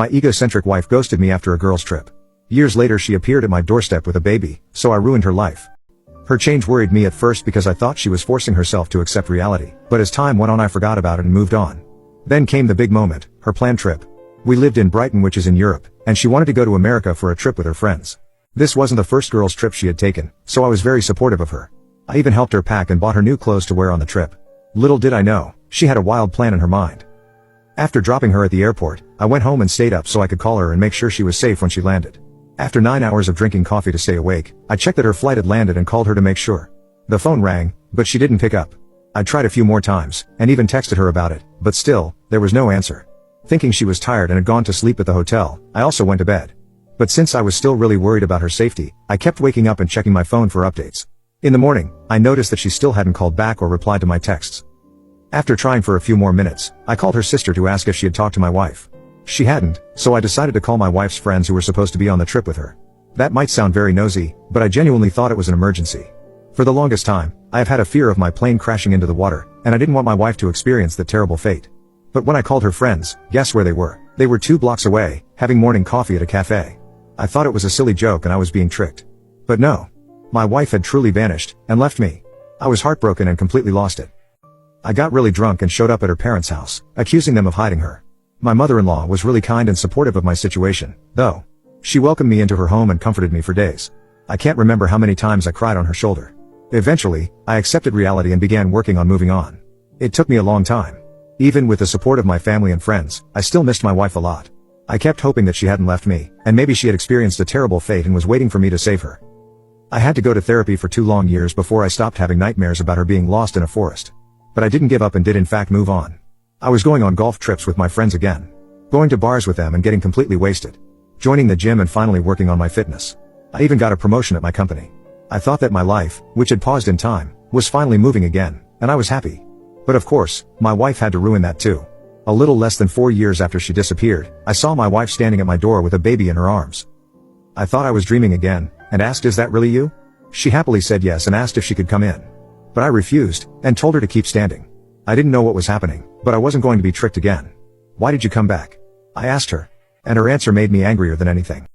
My egocentric wife ghosted me after a girls' trip. Years later she appeared at my doorstep with a baby, so I ruined her life. Her change worried me at first because I thought she was forcing herself to accept reality, but as time went on I forgot about it and moved on. Then came the big moment, her planned trip. We lived in Brighton, which is in Europe, and she wanted to go to America for a trip with her friends. This wasn't the first girls' trip she had taken, so I was very supportive of her. I even helped her pack and bought her new clothes to wear on the trip. Little did I know, she had a wild plan in her mind. After dropping her at the airport, I went home and stayed up so I could call her and make sure she was safe when she landed. After 9 hours of drinking coffee to stay awake, I checked that her flight had landed and called her to make sure. The phone rang, but she didn't pick up. I tried a few more times, and even texted her about it, but still, there was no answer. Thinking she was tired and had gone to sleep at the hotel, I also went to bed. But since I was still really worried about her safety, I kept waking up and checking my phone for updates. In the morning, I noticed that she still hadn't called back or replied to my texts. After trying for a few more minutes, I called her sister to ask if she had talked to my wife. She hadn't, so I decided to call my wife's friends who were supposed to be on the trip with her. That might sound very nosy, but I genuinely thought it was an emergency. For the longest time, I have had a fear of my plane crashing into the water, and I didn't want my wife to experience that terrible fate. But when I called her friends, guess where they were? They were 2 blocks away, having morning coffee at a cafe. I thought it was a silly joke and I was being tricked. But no. My wife had truly vanished, and left me. I was heartbroken and completely lost it. I got really drunk and showed up at her parents' house, accusing them of hiding her. My mother-in-law was really kind and supportive of my situation, though. She welcomed me into her home and comforted me for days. I can't remember how many times I cried on her shoulder. Eventually, I accepted reality and began working on moving on. It took me a long time. Even with the support of my family and friends, I still missed my wife a lot. I kept hoping that she hadn't left me, and maybe she had experienced a terrible fate and was waiting for me to save her. I had to go to therapy for 2 long years before I stopped having nightmares about her being lost in a forest. But I didn't give up and did in fact move on. I was going on golf trips with my friends again. Going to bars with them and getting completely wasted. Joining the gym and finally working on my fitness. I even got a promotion at my company. I thought that my life, which had paused in time, was finally moving again, and I was happy. But of course, my wife had to ruin that too. A little less than 4 years after she disappeared, I saw my wife standing at my door with a baby in her arms. I thought I was dreaming again, and asked, "Is that really you?" She happily said yes and asked if she could come in. But I refused, and told her to keep standing. I didn't know what was happening, but I wasn't going to be tricked again. "Why did you come back?" I asked her. And her answer made me angrier than anything.